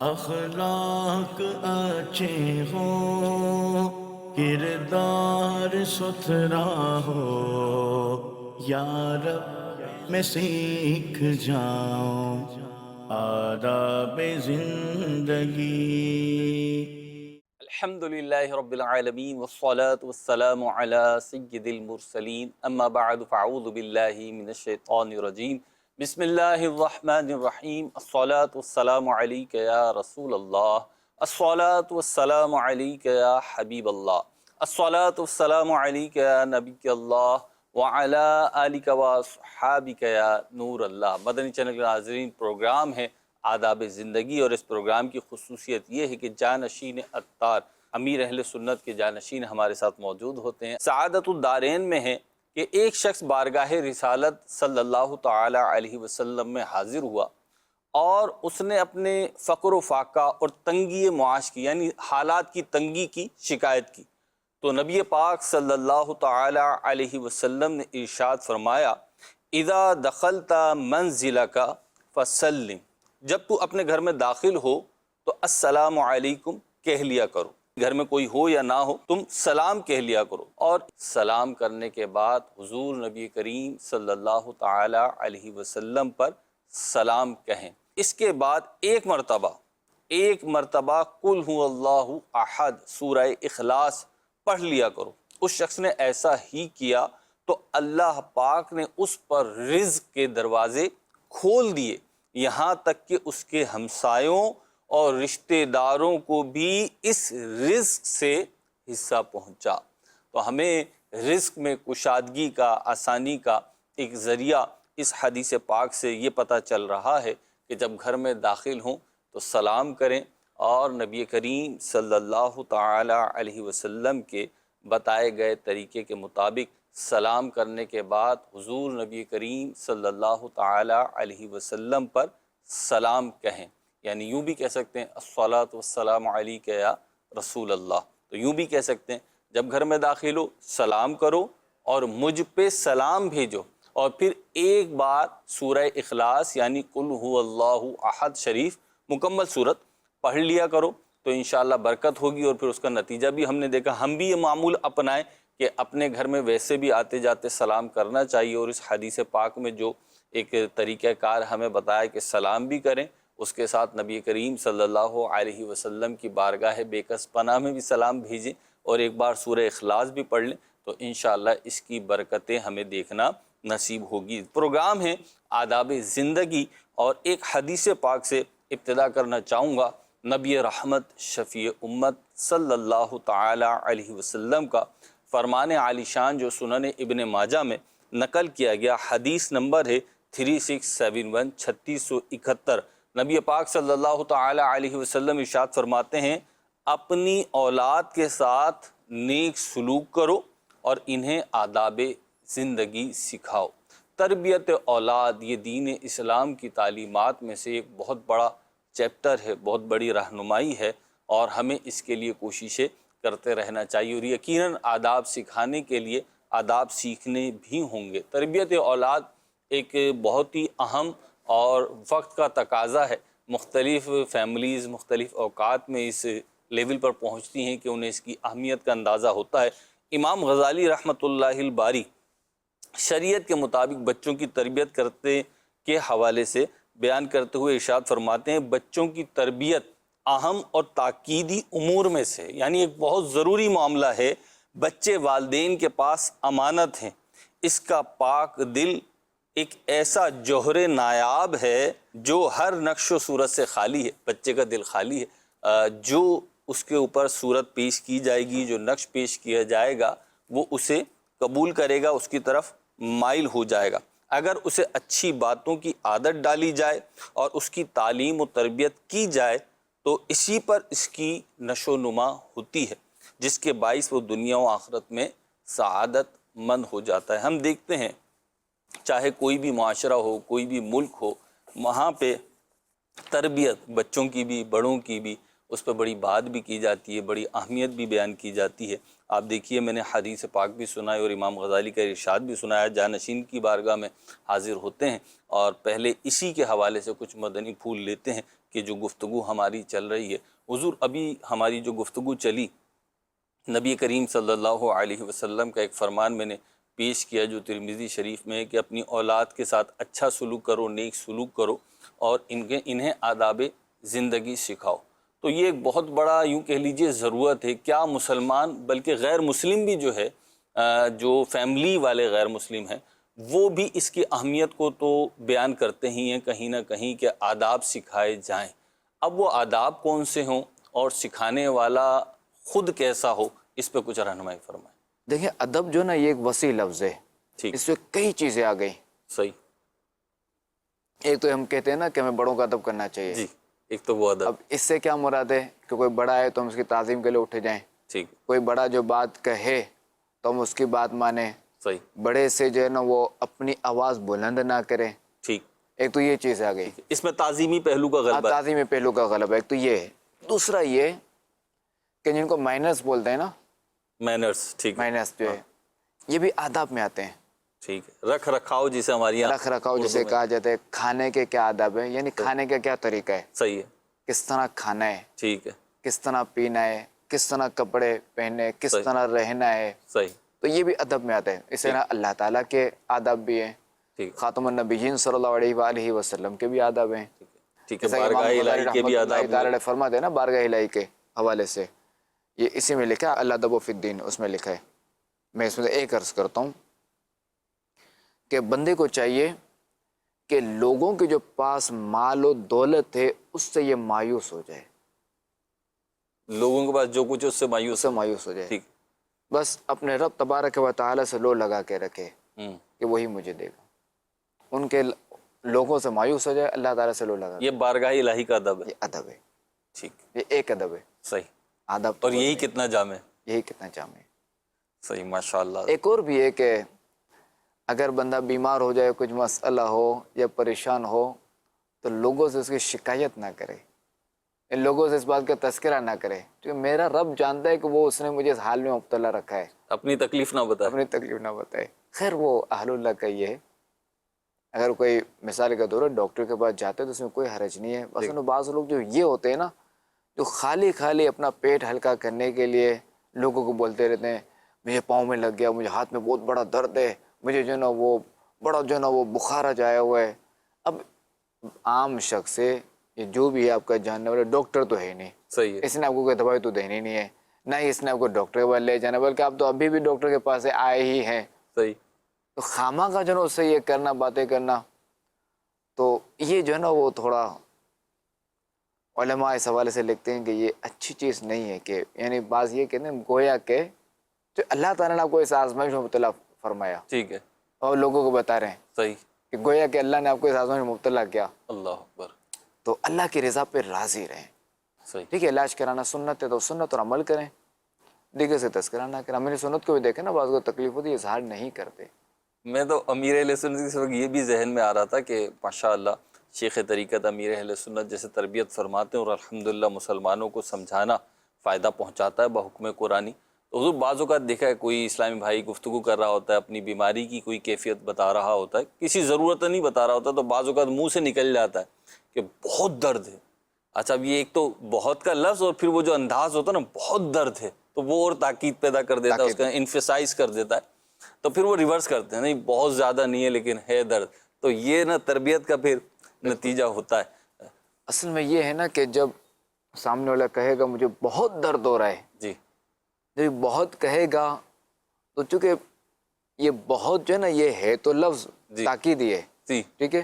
اخلاق اچھے ہوں، کردار ستھرا ہو، یا رب میں سیکھ جاؤں آداب زندگی۔ الحمد للہ رب العالمین والصلاة والسلام علی سید المرسلین، اما بعد فاعوذ باللہ من الشیطان الرجیم، بسم اللہ الرحمن الرحیم۔ الصلاة والسلام علیک یا رسول اللہ، الصلاة والسلام علیک یا حبیب اللہ، الصلاة والسلام علیک یا نبی اللہ وعلی آلک واصحابک یا نور اللہ۔ مدنی چینل کے ناظرین، پروگرام ہے آداب زندگی، اور اس پروگرام کی خصوصیت یہ ہے کہ جانشین اتار امیر اہل سنت کے جانشین ہمارے ساتھ موجود ہوتے ہیں۔ سعادت الدارین میں ہے کہ ایک شخص بارگاہ رسالت صلی اللہ تعالی علیہ وسلم میں حاضر ہوا اور اس نے اپنے فقر و فاقہ اور تنگی معاش کی، یعنی حالات کی تنگی کی شکایت کی، تو نبی پاک صلی اللہ تعالی علیہ وسلم نے ارشاد فرمایا، اذا دخلت منزلک فسلم، جب تو اپنے گھر میں داخل ہو تو السلام علیکم کہہ لیا کرو، گھر میں کوئی ہو یا نہ ہو تم سلام کہہ لیا کرو۔ اور سلام کرنے کے بعد حضور نبی کریم صلی اللہ تعالی علیہ وسلم پر سلام کہیں۔ اس کے بعد ایک مرتبہ قل هو اللہ احد سورہ اخلاص پڑھ لیا کرو۔ اس شخص نے ایسا ہی کیا تو اللہ پاک نے اس پر رزق کے دروازے کھول دیے، یہاں تک کہ اس کے ہمسایوں اور رشتہ داروں کو بھی اس رزق سے حصہ پہنچا۔ تو ہمیں رزق میں کشادگی کا، آسانی کا ایک ذریعہ اس حدیث پاک سے یہ پتہ چل رہا ہے کہ جب گھر میں داخل ہوں تو سلام کریں، اور نبی کریم صلی اللہ تعالی علیہ وسلم کے بتائے گئے طریقے کے مطابق سلام کرنے کے بعد حضور نبی کریم صلی اللہ تعالی علیہ وسلم پر سلام کہیں، یعنی یوں بھی کہہ سکتے ہیں الصلاۃ والسلام علیک یا رسول اللہ، تو یوں بھی کہہ سکتے ہیں جب گھر میں داخل ہو سلام کرو اور مجھ پہ سلام بھیجو، اور پھر ایک بار سورہ اخلاص یعنی قل هو اللہ احد شریف مکمل صورت پڑھ لیا کرو، تو انشاءاللہ برکت ہوگی۔ اور پھر اس کا نتیجہ بھی ہم نے دیکھا، ہم بھی یہ معمول اپنائیں کہ اپنے گھر میں ویسے بھی آتے جاتے سلام کرنا چاہیے، اور اس حدیث پاک میں جو ایک طریقہ کار ہمیں بتایا کہ سلام بھی کریں، اس کے ساتھ نبی کریم صلی اللہ علیہ وسلم کی بارگاہ بے کس پناہ میں بھی سلام بھیجیں، اور ایک بار سورہ اخلاص بھی پڑھ لیں، تو انشاءاللہ اس کی برکتیں ہمیں دیکھنا نصیب ہوگی۔ پروگرام ہے آداب زندگی، اور ایک حدیث پاک سے ابتدا کرنا چاہوں گا۔ نبی رحمت شفیع امت صلی اللہ تعالی علیہ وسلم کا فرمان عالی شان جو سنن ابن ماجہ میں نقل کیا گیا، حدیث نمبر ہے 3671 3671۔ نبی پاک صلی اللہ تعالی علیہ وسلم ارشاد فرماتے ہیں، اپنی اولاد کے ساتھ نیک سلوک کرو اور انہیں آداب زندگی سکھاؤ۔ تربیت اولاد یہ دین اسلام کی تعلیمات میں سے ایک بہت بڑا چیپٹر ہے، بہت بڑی رہنمائی ہے، اور ہمیں اس کے لیے کوششیں کرتے رہنا چاہیے، اور یقیناً آداب سکھانے کے لیے آداب سیکھنے بھی ہوں گے۔ تربیت اولاد ایک بہت ہی اہم اور وقت کا تقاضا ہے۔ مختلف فیملیز مختلف اوقات میں اس لیول پر پہنچتی ہیں کہ انہیں اس کی اہمیت کا اندازہ ہوتا ہے۔ امام غزالی رحمۃ اللہ الباری شریعت کے مطابق بچوں کی تربیت کرتے کے حوالے سے بیان کرتے ہوئے ارشاد فرماتے ہیں، بچوں کی تربیت اہم اور تاکیدی امور میں سے، یعنی ایک بہت ضروری معاملہ ہے۔ بچے والدین کے پاس امانت ہیں، اس کا پاک دل ایک ایسا جوہر نایاب ہے جو ہر نقش و صورت سے خالی ہے۔ بچے کا دل خالی ہے، جو اس کے اوپر صورت پیش کی جائے گی، جو نقش پیش کیا جائے گا، وہ اسے قبول کرے گا، اس کی طرف مائل ہو جائے گا۔ اگر اسے اچھی باتوں کی عادت ڈالی جائے اور اس کی تعلیم و تربیت کی جائے تو اسی پر اس کی نشو و نما ہوتی ہے، جس کے باعث وہ دنیا و آخرت میں سعادت مند ہو جاتا ہے۔ ہم دیکھتے ہیں چاہے کوئی بھی معاشرہ ہو، کوئی بھی ملک ہو، وہاں پہ تربیت بچوں کی بھی بڑوں کی بھی اس پہ بڑی بات بھی کی جاتی ہے، بڑی اہمیت بھی بیان کی جاتی ہے۔ آپ دیکھیے، میں نے حدیث پاک بھی سنائی اور امام غزالی کا ارشاد بھی سنایا، جانشین کی بارگاہ میں حاضر ہوتے ہیں اور پہلے اسی کے حوالے سے کچھ مدنی پھول لیتے ہیں کہ جو گفتگو ہماری چل رہی ہے، حضور ابھی ہماری جو گفتگو چلی، نبی کریم صلی اللہ علیہ وسلم کا ایک فرمان میں نے پیش کیا جو ترمذی شریف میں ہے کہ اپنی اولاد کے ساتھ اچھا سلوک کرو، نیک سلوک کرو اور انہیں آداب زندگی سکھاؤ۔ تو یہ ایک بہت بڑا یوں کہہ لیجئے ضرورت ہے، کیا مسلمان بلکہ غیر مسلم بھی جو ہے، جو فیملی والے غیر مسلم ہیں، وہ بھی اس کی اہمیت کو تو بیان کرتے ہی ہیں کہیں نہ کہیں کہ آداب سکھائے جائیں۔ اب وہ آداب کون سے ہوں اور سکھانے والا خود کیسا ہو، اس پہ کچھ رہنمائی فرمائیں۔ دیکھیں ادب جو نا یہ ایک وسیع لفظ ہے، ٹھیک، اس میں کئی چیزیں آ گئی۔ صحیح، ایک تو ہم کہتے ہیں نا کہ ہمیں بڑوں کا ادب کرنا چاہیے، جی، ایک تو وہ ادب، اب اس سے کیا مراد ہے کہ کوئی بڑا ہے تو ہم اس کی تعظیم کے لیے اٹھ جائیں، ٹھیک، کوئی بڑا جو بات کہے تو ہم اس کی بات مانیں، صحیح، بڑے سے جو ہے نا وہ اپنی آواز بلند نہ کریں، ٹھیک، ایک تو یہ چیز آ گئی، اس میں تعظیمی پہلو کا غلبہ ہے۔ تعظیم پہلو کا غلبہ، ایک تو یہ ہے۔ دوسرا یہ کہ جن کو مائنرز بولتے ہیں نا، مینرز، ٹھیک ہے، مائنرز جو ہے یہ بھی آداب میں آتے ہیں۔ ٹھیک ہے، رکھ رکھاؤ جسے ہماری یہاں رکھ رکھاؤ جسے اردو میں، کہا جاتا ہے، کھانے کے کیا آداب ہے، یعنی کھانے کا کیا طریقہ ہے، صحیح ہے، کس طرح کھانا ہے، ٹھیک ہے، کس طرح پینا ہے، کس طرح کپڑے پہننے، کس صحیح، طرح رہنا ہے، صحیح، تو یہ بھی ادب میں آتا ہے۔ اس طرح اللہ تعالیٰ کے آداب بھی ہیں، ٹھیک، خاتم النبیین صلی اللہ علیہ وآلہ وسلم کے بھی آداب ہیں۔ ٹھیک ہے، جیسا کہ بارگاہ امام غزالی الہی کے بھی رحمۃ اللہ آداب تعالیٰ ہوئے، نے فرماتے ہیں نا بارگاہ الہی کے حوالے سے، یہ اسی میں لکھا ہے، الادب فی الدین، اس میں لکھا ہے۔ میں اس میں سے ایک عرض کرتا ہوں کہ بندے کو چاہیے کہ لوگوں کے جو پاس مال و دولت ہے اس سے یہ مایوس ہو جائے، لوگوں کے پاس جو کچھ ہے اس سے اس مایوس سے ہو، مایوس ہو جائے، ٹھیک، بس اپنے رب تبارک و تعالیٰ سے لو لگا کے رکھے ہوں، کہ وہی مجھے دے گا، ان کے لوگوں سے مایوس ہو جائے، اللہ تعالیٰ سے لو لگا یہ بارگاہ الہی کا ادب ہے، یہ ادب ہے، ٹھیک، یہ ایک ادب ہے، صحیح، آداب تو اور یہی ہوتے ہیں، کتنا جامع ہے، یہی کتنا جامع ہے۔ صحیح، ماشاءاللہ، ایک اور بھی ہے کہ اگر بندہ بیمار ہو جائے، کچھ مسئلہ ہو یا پریشان ہو تو لوگوں سے اس کی شکایت نہ کرے، ان لوگوں سے اس بات کا تذکرہ نہ کرے، کیونکہ میرا رب جانتا ہے کہ وہ اس نے مجھے اس حال میں مبتلا رکھا ہے، اپنی تکلیف نہ بتائے، اپنی تکلیف نہ بتائے۔ خیر وہ اہل اللہ کا یہ ہے، اگر کوئی مثال کے طور پر ڈاکٹر کے پاس جاتے تو اس میں کوئی حرج نہیں ہے، بس ان بعض لوگ جو یہ ہوتے ہیں نا جو خالی خالی اپنا پیٹ ہلکا کرنے کے لیے لوگوں کو بولتے رہتے ہیں، مجھے پاؤں میں لگ گیا، مجھے ہاتھ میں بہت بڑا درد ہے، مجھے جو ہے نا وہ بڑا جو ہے نا وہ بخار آ جایا ہوا ہے۔ اب عام شخص سے یہ جو بھی ہے آپ کا جاننے والا ڈاکٹر تو ہے ہی نہیں، صحیح ہے، اس نے آپ کو کوئی دوائی تو دینی نہیں ہے، نہ ہی اس نے آپ کو ڈاکٹر کے پاس لے جانا، بلکہ آپ تو ابھی بھی ڈاکٹر کے پاس سے آئے ہی ہیں، صحیح، تو خامہ کا جو ہے نا اس سے یہ کرنا، باتیں کرنا، تو یہ جو ہے نا وہ تھوڑا علماء اس حوالے سے لکھتے ہیں کہ یہ اچھی چیز نہیں ہے، کہ یعنی بعض یہ کہتے ہیں گویا کہ جو اللہ تعالیٰ نے آپ کو اس آزمائش میں مبتلا فرمایا ٹھیک ہے، اور لوگوں کو بتا رہے ہیں صحیح، کہ گویا کہ اللہ نے آپ کو اس آزمائش میں مبتلا کیا، اللہ اکبر، تو اللہ کی رضا پہ راضی رہیں۔ صحیح، ٹھیک ہے، علاج کرانا سنت ہے تو سنت اور عمل کریں، دیگر سے تذکرہ نہ کریں۔ ہمیں سنت کو بھی دیکھیں نا، بعض کو تکلیف ہوتی ہے اظہار نہیں کرتے۔ میں تو امیر اہل سنت اس وقت یہ بھی ذہن میں آ رہا تھا کہ ماشاءاللہ شیخ طریقت امیر اہل سنت جیسے تربیت فرماتے ہیں اور الحمدللہ مسلمانوں کو سمجھانا فائدہ پہنچاتا ہے بحکم قرآنی، تو حضور بعض اوقات دیکھا ہے کوئی اسلامی بھائی گفتگو کر رہا ہوتا ہے، اپنی بیماری کی کوئی کیفیت بتا رہا ہوتا ہے، کسی ضرورت نہیں بتا رہا ہوتا، تو بعض اوقات منہ سے نکل جاتا ہے کہ بہت درد ہے۔ اچھا اب یہ ایک تو بہت کا لفظ اور پھر وہ جو انداز ہوتا ہے نا، بہت درد ہے، تو وہ اور تاکید پیدا کر دیتا ہے، اس کا انفسائز کر دیتا ہے، تو پھر وہ ریورس کرتے ہیں، نہیں بہت زیادہ نہیں ہے لیکن ہے درد، تو یہ نا تربیت کا پھر نتیجہ ہوتا ہے۔ اصل میں یہ ہے نا کہ جب سامنے والا کہے گا مجھے بہت درد ہو رہا ہے، جی، جب یہ بہت کہے گا تو چونکہ یہ بہت جو ہے نا یہ ہے تو لفظ جی، تاکیدی ہے، جی، ٹھیک ہے،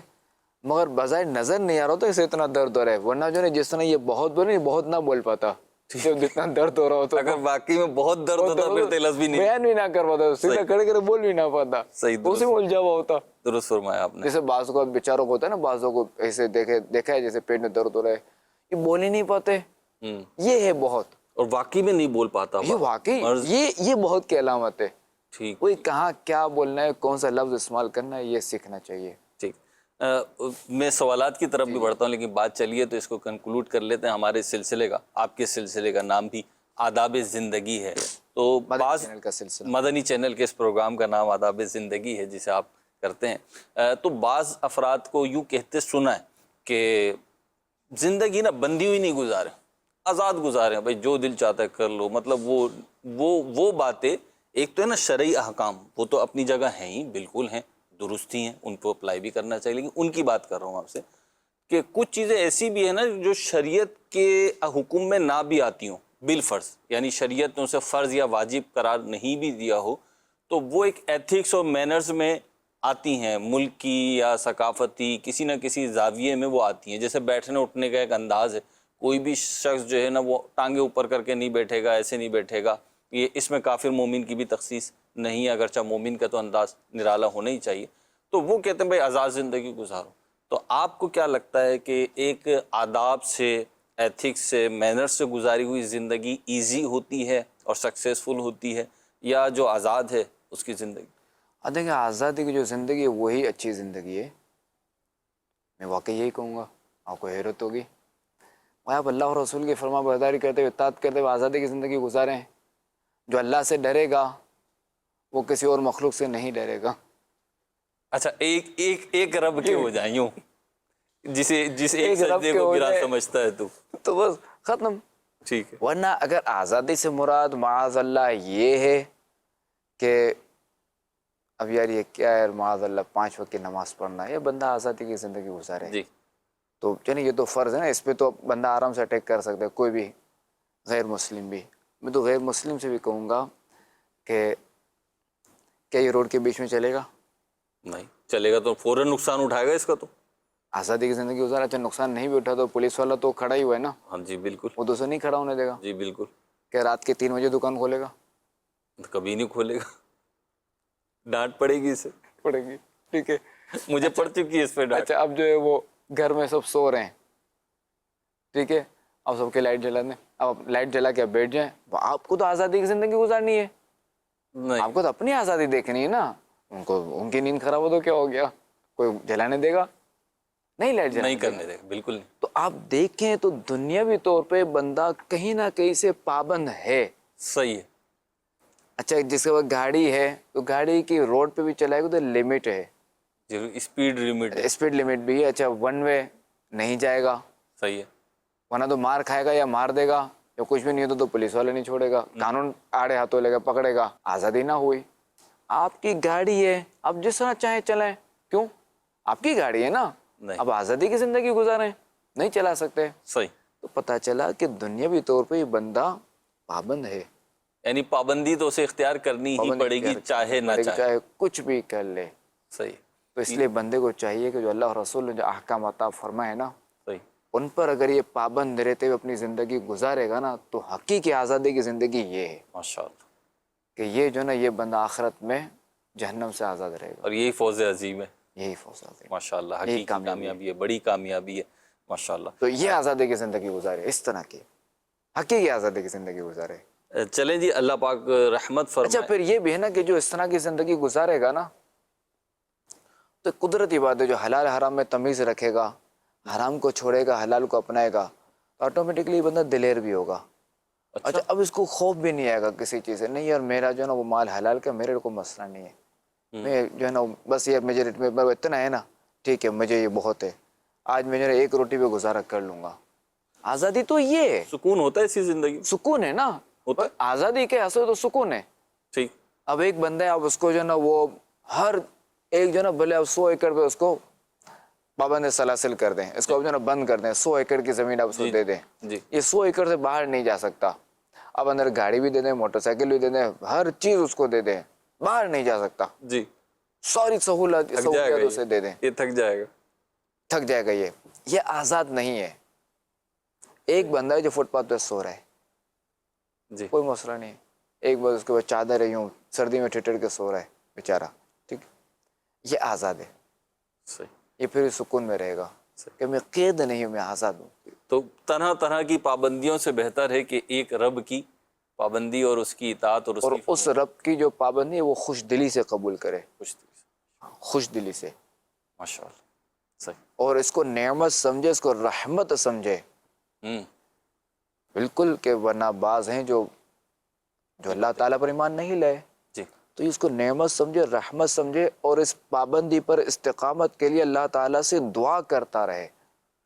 مگر بظاہر نظر نہیں آ رہا ہوتا اسے اتنا درد ہو رہا ہے، ورنہ جو ہے نا جس طرح یہ بہت بولے یہ بہت نہ بول پاتا، جب جتنا درد ہو رہا ہوتا اگر واقعی میں بہت درد ہوتا پھر تو لفظ بھی نہیں، بیان بھی نہ کر پاتا، سیدھا کھڑے کر بول بھی نہ پاتا، صحیح، اسی میں الجھا ہوا ہوتا۔ درست فرمایا آپ نے، جیسے بعض کو بیچاروں کو ہوتا ہے نا، بعضوں کو ایسے دیکھا ہے جیسے پیٹ میں درد ہو رہا ہے، یہ بول ہی نہیں پاتے، یہ ہے بہت، اور واقعی میں نہیں بول پاتا، یہ واقعی یہ بہت کی علامت ہے۔ ٹھیک، کوئی کہاں کیا بولنا ہے، کون سا لفظ استعمال کرنا ہے، یہ سیکھنا چاہیے۔ ٹھیک، میں سوالات کی طرف بھی بڑھتا ہوں لیکن بات چلیے تو اس کو کنکلوڈ کر لیتے ہیں۔ ہمارے سلسلے کا، آپ کے سلسلے کا نام بھی آداب زندگی ہے، تو بعض چینل کا سلسلہ، مدنی چینل کے اس پروگرام کا نام آداب زندگی ہے جسے آپ کرتے ہیں، تو بعض افراد کو یوں کہتے سنا ہے کہ زندگی نا بندی ہوئی نہیں گزارے، آزاد گزارے بھائی، جو دل چاہتا ہے کر لو. مطلب وہ باتیں، ایک تو ہے نا شرعی احکام، وہ تو اپنی جگہ ہیں ہی، بالکل ہیں، درست ہی ہیں، ان کو اپلائی بھی کرنا چاہیے، لیکن ان کی بات کر رہا ہوں آپ سے کہ کچھ چیزیں ایسی بھی ہیں نا جو شریعت کے حکم میں نہ بھی آتی ہوں بالفرض، یعنی شریعت نے اسے فرض یا واجب قرار نہیں بھی دیا ہو، تو وہ ایک ایتھکس اور مینرز میں آتی ہیں، ملکی یا ثقافتی کسی نہ کسی زاویے میں وہ آتی ہیں. جیسے بیٹھنے اٹھنے کا ایک انداز ہے، کوئی بھی شخص جو ہے نا وہ ٹانگیں اوپر کر کے نہیں بیٹھے گا، ایسے نہیں بیٹھے گا. یہ اس میں کافر مومن کی بھی تخصیص نہیں ہے، اگرچہ مومن کا تو انداز نرالا ہونا ہی چاہیے. تو وہ کہتے ہیں بھائی آزاد زندگی گزارو. تو آپ کو کیا لگتا ہے کہ ایک آداب سے، ایتھکس سے، مینر سے گزاری ہوئی زندگی ایزی ہوتی ہے اور سکسیزفل ہوتی ہے، یا جو آزاد ہے اس کی زندگی؟ دیکھیں آزادی کی جو زندگی ہے وہی اچھی زندگی ہے. میں واقعی یہی کہوں گا، آپ کو حیرت ہوگی. آپ اللہ اور رسول کی فرما برداری کرتے ہوئے، اطاعت کرتے ہوئے آزادی کی زندگی گزاریں. جو اللہ سے ڈرے گا وہ کسی اور مخلوق سے نہیں ڈرے گا. اچھا، ایک رب کے ہو جائیں یوں، جس ایک رب سجدے کے کو ہو گرا جائے سمجھتا ہے تو بس ختم. ٹھیک ہے. ورنہ اگر آزادی سے مراد معاذ اللہ یہ ہے کہ اب یار یہ کیا ہے، معاذ اللہ 5 وقت کی نماز پڑھنا ہے، یہ بندہ آزادی کی زندگی گزارے جی تو یہ تو فرض ہے نا، اس پہ تو بندہ آرام سے اٹیک کر سکتا ہے کوئی بھی غیر مسلم بھی. میں تو غیر مسلم سے بھی کہوں گا کہ کیا یہ روڈ کے بیچ میں چلے گا؟ نہیں چلے گا تو فوراً نقصان اٹھائے گا اس کا. تو آزادی کی زندگی گزارا، اچھا نقصان نہیں بھی اٹھا تو پولیس والا تو کھڑا ہی ہوا ہے نا، ہاں جی بالکل، وہ دوسرے نہیں کھڑا ہونے دے گا. جی بالکل. کہ رات کے 3 بجے دکان کھولے گا؟ کبھی نہیں کھولے گا، ڈانٹ پڑے گی اسے. پڑے گی. ٹھیک ہے، مجھے پڑ چکی ہے اس پہ ڈانٹ. اچھا اب جو ہے وہ گھر میں سب سو رہے ہیں، ٹھیک ہے، اب سب کے لائٹ جلا دیں، اب لائٹ جلا کے اب بیٹھ جائیں. آپ کو تو آزادی کی زندگی گزارنی ہے، نہیں آپ کو تو اپنی آزادی دیکھنی ہے نا. ان کی نیند خراب ہو تو کیا ہو گیا، کوئی جلانے دے گا؟ نہیں لائٹ جلانے نہیں دے گا. کرنے دے گا، بالکل نہیں. تو آپ دیکھیں تو دنیاوی طور پہ بندہ کہیں نہ کہیں سے پابند ہے. صحیح ہے. اچھا جس کے پاس گاڑی ہے تو گاڑی کی روڈ پہ بھی چلائے گا تو لمٹ ہے، ضرور اسپیڈ لمٹ ہے. اسپیڈ لمٹ بھی ہے. اچھا 1 وے نہیں جائے گا، صحیح ہے. ورنہ تو مار کھائے گا یا مار دے گا، یا کچھ بھی نہیں ہوتا تو پولیس والے نہیں چھوڑے گا، قانون آڑے ہاتھوں لے گا پکڑے گا. آزادی نہ ہوئی. آپ کی گاڑی ہے، آپ جس طرح چاہیں چلائیں. کیوں؟ آپ کی گاڑی ہے نا. نہیں. اب آزادی کی زندگی گزاریں، نہیں چلا سکتے. صحیح. تو پتہ چلا کہ دنیاوی طور پہ یہ بندہ پابند ہے. یعنی پابندی تو اسے اختیار کرنی ہی پڑے گی، چاہے نہ چاہے. چاہے کچھ بھی کر لے. صحیح. تو اس لیے بندے کو چاہیے کہ جو اللہ اور رسول نے جو احکام عطا فرمائے نا، صحیح. ان پر اگر یہ پابند رہتے ہوئے اپنی زندگی گزارے گا نا تو حقیقی آزادی کی زندگی یہ ہے ماشاء اللہ. کہ یہ جو نا یہ بندہ آخرت میں جہنم سے آزاد رہے گا. اور یہی فوز عظیم ہے. یہی فوز ہے، ماشاء اللہ، یہی حقیقی کامیابی ہے، بڑی کامیابی ہے. ماشاء اللہ. تو یہ آزادی کی زندگی گزارے، اس طرح کی حقیقی آزادی کی زندگی گزارے. چلیں جی، اللہ پاک رحمت اچھا فرمائے. پھر یہ بھی ہے نا کہ جو اس طرح کی زندگی گزارے گا نا تو قدرتی بات ہے، جو حلال حرام میں تمیز رکھے گا، حرام کو چھوڑے گا، حلال کو اپنائے گا، تو آٹومیٹکلی بندہ دلیر بھی ہوگا. اچھا اب اس کو خوف بھی نہیں آئے گا کسی چیز سے. نہیں یار میرا جو ہے نا وہ مال حلال کا، میرے کو مسئلہ نہیں ہے، میں جو ہے نا بس یہ میجورٹی میں اتنا ہے نا، ٹھیک ہے مجھے یہ بہت ہے، آج میں جو ہے 1 روٹی پہ گزارا کر لوں گا. آزادی تو یہ ہے، سکون ہوتا ہے اسی زندگی میں. سکون ہے نا. ہوتا ہے. آزادی کے اصل تو سکون ہے. ٹھیک. اب ایک بندہ ہے، اب اس کو جو ہے نا وہ ہر ایک جو ہے نا بھلے اب 100 ایکڑ پہ اس کو پابند سلاسل کر دیں، اس کو اب جو ہے نا بند کر دیں، 100 ایکڑ کی زمین اب اس کو دے دیں، جی. یہ 100 ایکڑ سے باہر نہیں جا سکتا. اب اندر گاڑی بھی دے دیں، موٹر سائیکل بھی دے دیں، ہر چیز اس کو دے دیں، باہر نہیں جا سکتا. جی. ساری سہولت اسے دے دیں. یہ تھک جائے گا. تھک جائے گا. یہ آزاد نہیں ہے. ایک بندہ ہے جو فٹ پاتھ پہ سو رہا ہے، جی. کوئی مسئلہ نہیں. ایک بار اس کے بعد چادر ہے، یوں سردی میں ٹھٹر کے سو رہا ہے بیچارہ، ٹھیک، یہ آزاد ہے. صحیح. یہ پھر سکون میں رہے گا کہ میں قید نہیں ہوں، میں آزاد ہوں. تو طرح طرح کی پابندیوں سے بہتر ہے کہ ایک رب کی پابندی اور اس کی اطاعت اور اور اس رب کی جو پابندی ہے وہ خوش دلی سے قبول کرے، خوش دلی سے. ماشاء اللہ. صحیح. اور اس کو نعمت سمجھے، اس کو رحمت سمجھے. بالکل، کہ ورنہ بعض ہیں جو اللہ تعالیٰ پر ایمان نہیں لائے، جی. تو اس کو نعمت سمجھے، رحمت سمجھے، اور اس پابندی پر استقامت کے لیے اللہ تعالیٰ سے دعا کرتا رہے.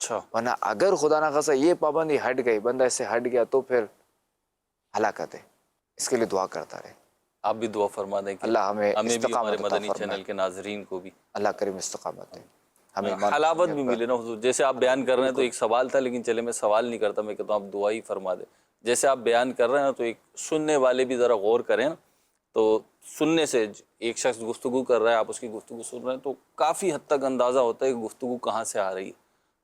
اچھا ورنہ اگر خدا نہ خاصا یہ پابندی ہٹ گئی، بندہ اس سے ہٹ گیا تو پھر ہلاکت ہے. اس کے لیے دعا کرتا رہے. آپ بھی دعا فرما دیں کہ اللہ ہمیں بھی ہمارے استقامت عطا مدنی فرمائے. چینل کے ناظرین کو بھی اللہ کریم استقامت ہے، ہمیں ایمان حلاوت بھی سنت پر. ملے نا حضور. جیسے آپ بیان کر رہے ہیں تو ایک سوال تھا، لیکن چلے میں سوال نہیں کرتا، میں کہتا ہوں آپ دعا ہی فرما دیں. جیسے آپ بیان کر رہے ہیں تو ایک سننے والے بھی ذرا غور کریں نا، تو سننے سے ایک شخص گفتگو کر رہا ہے، آپ اس کی گفتگو سن رہے ہیں تو کافی حد تک اندازہ ہوتا ہے کہ گفتگو کہاں سے آ رہی ہے.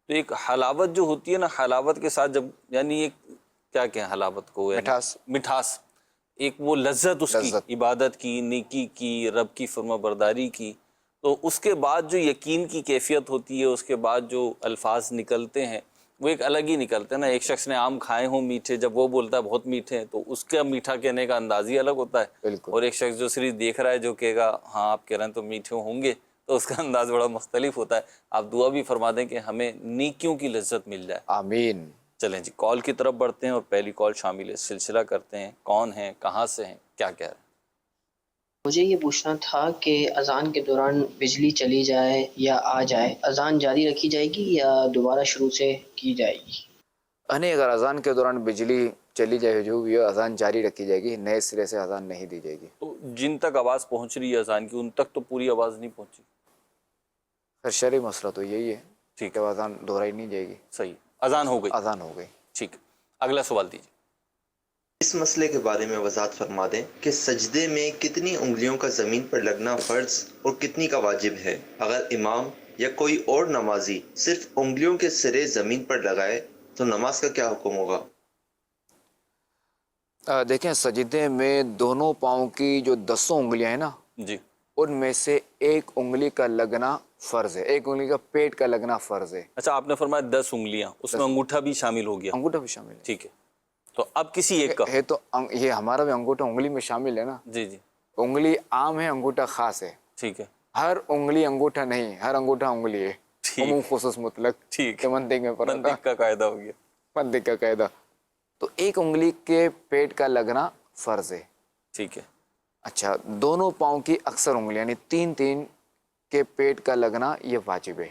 تو ایک حلاوت جو ہوتی ہے نا، حلاوت کے ساتھ جب یعنی ایک کیا کہیں حلاوت کو، یعنی مٹھاس. مٹھاس، ایک وہ لذت اس کی لذت. عبادت کی، نیکی کی، رب کی فرما برداری کی، تو اس کے بعد جو یقین کی کیفیت ہوتی ہے، اس کے بعد جو الفاظ نکلتے ہیں وہ ایک الگ ہی نکلتے ہیں نا. ایک شخص نے آم کھائے ہوں میٹھے، جب وہ بولتا ہے بہت میٹھے ہیں تو اس کا میٹھا کہنے کا انداز ہی الگ ہوتا ہے. بالکل. اور ایک شخص جو صرف دیکھ رہا ہے جو کہے گا ہاں آپ کہہ رہے ہیں تو میٹھے ہوں گے، تو اس کا انداز بڑا مختلف ہوتا ہے. آپ دعا بھی فرما دیں کہ ہمیں نیکیوں کی لذت مل جائے. آمین. چلیں جی کال کی طرف بڑھتے ہیں اور پہلی کال شامل ہے، سلسلہ کرتے ہیں. کون ہیں، کہاں سے ہیں، کیا کہہ رہے ہیں؟ مجھے یہ پوچھنا تھا کہ اذان کے دوران بجلی چلی جائے یا آ جائے، اذان جاری رکھی جائے گی یا دوبارہ شروع سے کی جائے گی؟ یعنی اگر اذان کے دوران بجلی چلی جائے جو بھی اذان جاری رکھی جائے گی، نئے سرے سے اذان نہیں دی جائے گی. تو جن تک آواز پہنچ رہی ہے اذان کی، ان تک تو پوری آواز نہیں پہنچی. پھر شرعی مسئلہ تو یہی ہے ٹھیک کہ اذان دہرائی نہیں جائے گی. صحیح، اذان ہو گئی. اذان ہو گئی. ٹھیک، اگلا سوال دیجیے. اس مسئلے کے بارے میں وضاحت فرما دیں کہ سجدے میں کتنی انگلیوں کا زمین پر لگنا فرض اور کتنی کا واجب ہے. اگر امام یا کوئی اور نمازی صرف انگلیوں کے سرے زمین پر لگائے تو نماز کا کیا حکم ہوگا؟ دیکھیں سجدے میں دونوں پاؤں کی جو 10 انگلیاں ہیں نا، جی ان میں سے ایک انگلی کا لگنا فرض ہے، ایک انگلی کا پیٹ کا لگنا فرض ہے. اچھا، آپ نے فرمایا 10 انگلیاں، اس میں انگوٹھا بھی شامل ہو گیا. انگوٹھا بھی شامل ہے. ٹھیک ہے، تو اب کسی ایک کا. ہے تو یہ ہمارا بھی انگوٹھا انگلی میں شامل ہے نا. جی جی انگلی عام ہے، انگوٹھا خاص ہے. ٹھیک ہے. ہر انگلی انگوٹھا نہیں، ہر انگوٹھا انگلی ہے. ٹھیک. عموم خصوص مطلق. ٹھیک، منطق میں پڑھا تھا، منطق کا قاعدہ ہو گیا. منطق کا قاعدہ. تو ایک انگلی کے پیٹ کا لگنا فرض ہے. ٹھیک ہے. اچھا، دونوں پاؤں کی اکثر انگلیاں یعنی 3 کے پیٹ کا لگنا یہ واجب ہے.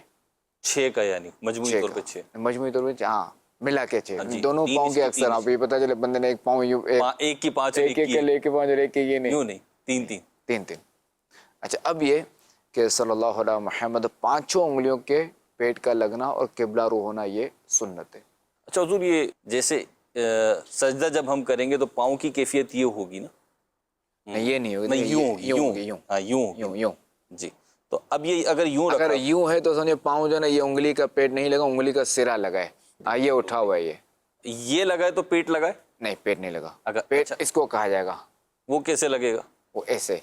6 کا، یعنی مجموعی طور پہ 6. مجموعی طور پہ ہاں ملا کے 6. جی، دونوں تین پاؤں اس کے کی، اکثر، تین آپ یہ پتہ چلے بندے نے ایک پاؤں یوں ایک کی 5 اور ایک ایک کے کی لے کے 5 اور ایک کے یہ نہیں، یوں نہیں، 3 اچھا اب یہ کہ صلی اللہ علیہ محمد 5 انگلیوں کے پیٹ کا لگنا اور قبلہ رو ہونا یہ سنت ہے. اچھا حضور، یہ جیسے سجدہ جب ہم کریں گے تو پاؤں کی کیفیت یہ ہوگی نا؟ نہیں یہ نہیں ہوگی، نہیں، یوں ہوگی، یوں یوں ہوگی، یوں ہاں، یوں ہوگی. یوں یوں. جی، تو اب یہ اگر یوں اگر رکھا، یوں ہے تو سمجھے پاؤں جو ہے نا یہ انگلی کا پیٹ نہیں لگا، انگلی کا سرا لگا ہے. یہ اٹھا ہوا ہے. یہ لگائے تو پیٹ لگائے؟ نہیں، پیٹ نہیں لگا. اگر پیٹ اچھا، اس کو کہا جائے گا. وہ کیسے لگے گا؟ وہ ایسے.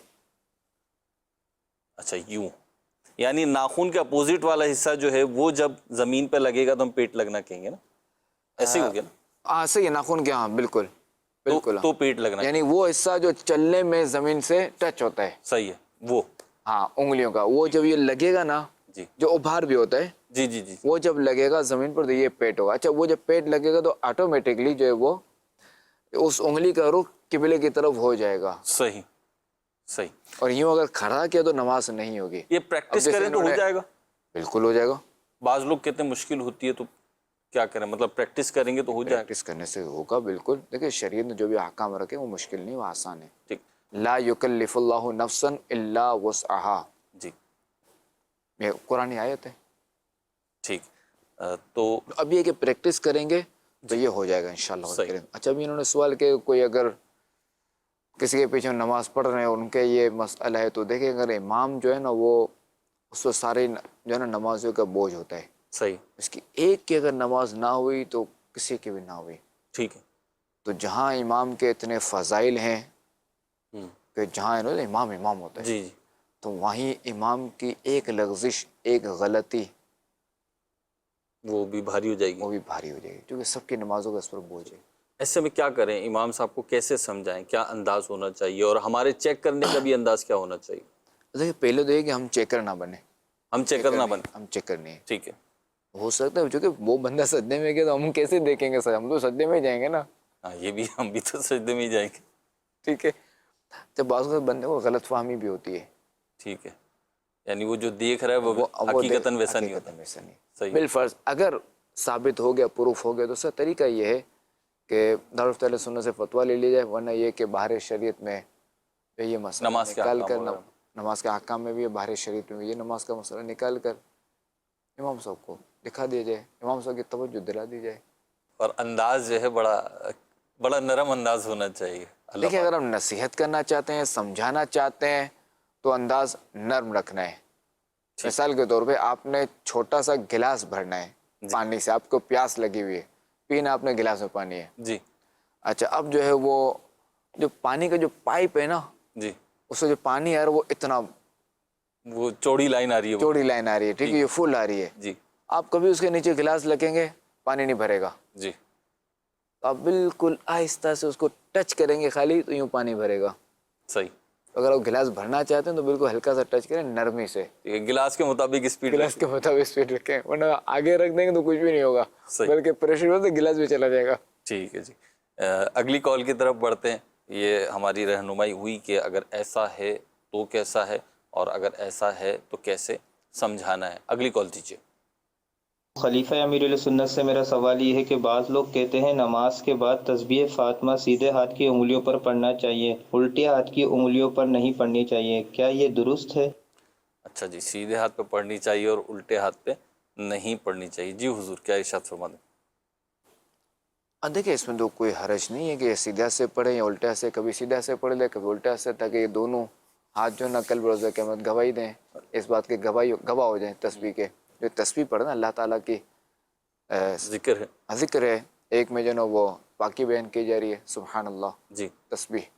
اچھا یوں، یعنی ناخن کے اپوزٹ والا حصہ جو ہے وہ جب زمین پہ لگے گا تو ہم پیٹ لگنا کہیں گے نا؟ ایسے ہی ہو گیا نا؟ ہاں صحیح ہے، ناخن کے، ہاں بالکل بالکل. تو پیٹ لگنا یعنی وہ حصہ جو چلنے میں زمین سے ٹچ ہوتا ہے، صحیح ہے. وہ ہاں انگلیوں کا، وہ جب یہ لگے گا نا، جی جو ابھار بھی ہوتا ہے، جی جی جی وہ جب لگے گا زمین پر تو یہ پیٹ ہوگا. اچھا وہ جب پیٹ لگے گا تو آٹومیٹکلی جو ہے وہ اس انگلی کا رخ قبلے کی طرف ہو جائے گا. صحیح صحیح. اور یوں اگر کھڑا کیا تو نماز نہیں ہوگی. یہ پریکٹس جیسے کریں تو ہو انہوں نے- جائے گا؟ بالکل ہو جائے گا. بعض لوگ کہتے ہیں مشکل ہوتی ہے، تو کیا کریں؟ مطلب پریکٹس کریں گے تو ہو جائے گا؟ پریکٹس کرنے سے ہوگا بالکل. دیکھیں شریعت نے جو بھی احکام رکھے وہ مشکل نہیں، وہ آسان ہے. ٹھیک. لا یکلف اللہ نفسا الا وسعها، جی یہ قرآن آیت ہے. ٹھیک. تو اب یہ کہ پریکٹس کریں گے تو یہ ہو جائے گا انشاءاللہ صحیح. کریم. اچھا ابھی انہوں نے سوال کیا کوئی اگر کسی کے پیچھے نماز پڑھ رہے ہیں اور ان کے یہ مسئلہ ہے تو دیکھیں اگر امام جو ہے نا وہ اس کو سارے جو ہے نا نمازیوں کا بوجھ ہوتا ہے. صحیح. اس کی ایک کی اگر نماز نہ ہوئی تو کسی کی بھی نہ ہوئی. ٹھیک ہے. تو جہاں امام کے اتنے فضائل ہیں ہوں. کہ جہاں امام امام ہوتا ہے، جی جی تو وہیں امام کی ایک لغزش، ایک غلطی وہ بھی بھاری ہو جائے گی. وہ بھی بھاری ہو جائے گی، کیونکہ سب کی نمازوں کا اس پر بوجھ ہے. ایسے میں کیا کریں؟ امام صاحب کو کیسے سمجھائیں؟ کیا انداز ہونا چاہیے؟ اور ہمارے چیک کرنے کا بھی انداز کیا ہونا چاہیے؟ دیکھیں پہلے تو یہ کہ ہم چیکر نہ بنے. ہم چیکر نہ بن. ہم چیکر نہیں. ٹھیک ہے. ہو سکتا ہے چونکہ وہ بندہ سجدے میں گیا تو ہم کیسے دیکھیں گے سر؟ ہم تو سجدے میں جائیں گے نا. ہاں یہ بھی، ہم بھی تو سجدے میں ہی جائیں گے. ٹھیک ہے. جب بعض اوقات بندے کو غلط فہمی بھی ہوتی ہے. ٹھیک ہے، یعنی وہ جو دیکھ رہا ہے وہ حقیقتاً ویسا نہیں ہوتا. ویسا نہیں. صحیح. بالفرض اگر ثابت ہو گیا، پروف ہو گیا، تو اس کا طریقہ یہ ہے کہ دارالفتہ اہل سنت سے فتویٰ لے لیا جائے، ورنہ یہ کہ باہر شریعت میں یہ مسئلہ نماز کے نکال احکام کر وغیرہ۔ نماز کے احکام میں بھی ہے، باہر شریعت میں بھی یہ نماز کا مسئلہ نکال کر امام صاحب کو دکھا دیا جائے، امام صاحب کی توجہ دلا دی جائے۔ اور انداز جو ہے بڑا نرم انداز ہونا چاہیے۔ اللہ دیکھیں، پاک۔ اگر ہم نصیحت کرنا چاہتے ہیں، سمجھانا چاہتے ہیں، تو انداز نرم رکھنا ہے۔ مثال کے طور پہ آپ نے چھوٹا سا گلاس بھرنا ہے پانی سے، آپ کو پیاس لگی ہوئی ہے، پینا آپ نے گلاس میں پانی ہے۔ جی اچھا، اب جو ہے وہ جو پانی کا جو پائپ ہے نا، جی، اس سے جو پانی آ رہا ہے وہ اتنا وہ چوڑی لائن آ رہی ہے وہ۔ چوڑی لائن آ رہی ہے، ٹھیک ہے، یہ فل آ رہی ہے۔ جی آپ کبھی اس کے نیچے گلاس لگیں گے، پانی نہیں بھرے گا۔ جی، آپ بالکل آہستہ سے اس کو ٹچ کریں گے خالی، تو یوں پانی بھرے گا۔ صحیح۔ اگر آپ گلاس بھرنا چاہتے ہیں تو بالکل ہلکا سا ٹچ کریں، نرمی سے، گلاس کے مطابق اسپیڈ گلاس کے مطابق اسپیڈ رکھیں، ورنہ آگے رکھ دیں گے تو کچھ بھی نہیں ہوگا، صحیح۔ بلکہ پریشر ہو تو گلاس بھی چلا جائے گا۔ ٹھیک ہے جی، اگلی کال کی طرف بڑھتے ہیں۔ یہ ہماری رہنمائی ہوئی کہ اگر ایسا ہے تو کیسا ہے، اور اگر ایسا ہے تو کیسے سمجھانا ہے۔ اگلی کال دیجیے۔ خلیفہ امیر علیہ سنت سے میرا سوال یہ ہے کہ بعض لوگ کہتے ہیں نماز کے بعد تسبیح فاطمہ سیدھے ہاتھ کی انگلیوں پر پڑھنا چاہیے، الٹے ہاتھ کی انگلیوں پر نہیں پڑھنی چاہیے، کیا یہ درست ہے؟ اچھا جی، سیدھے ہاتھ پہ پڑھنی چاہیے اور الٹے ہاتھ پہ نہیں پڑھنی چاہیے۔ جی حضور، کیا ارشاد فرما دیں؟ دیکھیں، اس میں تو کوئی حرج نہیں ہے کہ یہ سیدھے ہاتھ سے پڑھیں یا الٹے ہاتھ سے، کبھی سیدھے ہاتھ سے پڑھ لے، کبھی الٹے ہاتھ سے، تاکہ یہ دونوں ہاتھ جو نہ کل بروز قیامت گواہی دیں، اس بات کے گواہ ہو جائیں تسبیح کے۔ جو تسبیح پڑھنا اللہ تعالیٰ کی ذکر ہے۔ ذکر ہے، ایک میں جو نا وہ پاکی بیان کی جا رہی ہے، سبحان اللہ جی تسبیح،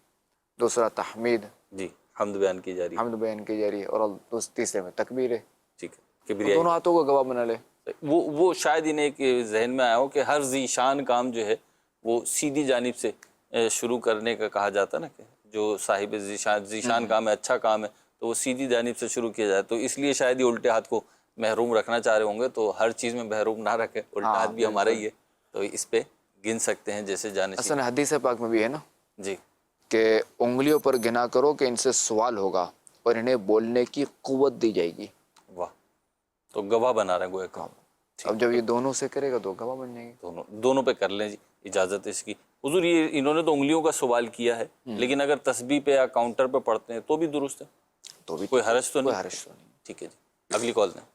دوسرا تحمید جی، حمد بیان کی جا رہی ہے۔ حمد بیان کی جا رہی ہے، اور تیسرے میں تکبیر ہے۔ ٹھیک ہے، تو کبریائی۔ دونوں ہاتھوں کو گواہ بنا لے۔ وہ شاید انہیں ایک ذہن میں آیا ہو کہ ہر ذی شان کام جو ہے وہ سیدھی جانب سے شروع کرنے کا کہا جاتا ہے نا، کہ جو صاحب ذی شان کام ہے، اچھا کام ہے، تو وہ سیدھی جانب سے شروع کیا جائے، تو اس لیے شاید یہ الٹے ہاتھ کو محروم رکھنا چاہ رہے ہوں گے۔ تو ہر چیز میں محروم نہ رکھے، الٹا ہاتھ بھی ہمارا ہی ہے، تو اس پہ گن سکتے ہیں جیسے جانشین۔ اصل حدیث پاک میں بھی ہے نا جی کہ انگلیوں پر گنا کرو کہ ان سے سوال ہوگا اور انہیں بولنے کی قوت دی جائے گی۔ واہ، تو گواہ بنا رہے ہیں گویا کہ۔ اب جب یہ دونوں سے کرے گا تو گواہ بن جائیں گے۔ دونوں پہ کر لیں جی، اجازت ہے اس کی۔ حضور، یہ انہوں نے تو انگلیوں کا سوال کیا ہے، لیکن اگر تسبیح پہ یا کاؤنٹر پہ پڑھتے ہیں تو بھی درست ہے، تو بھی کوئی حرج تو کوئی نہیں؟ حرج تو نہیں۔ ٹھیک ہے جی، اگلی کال دیں۔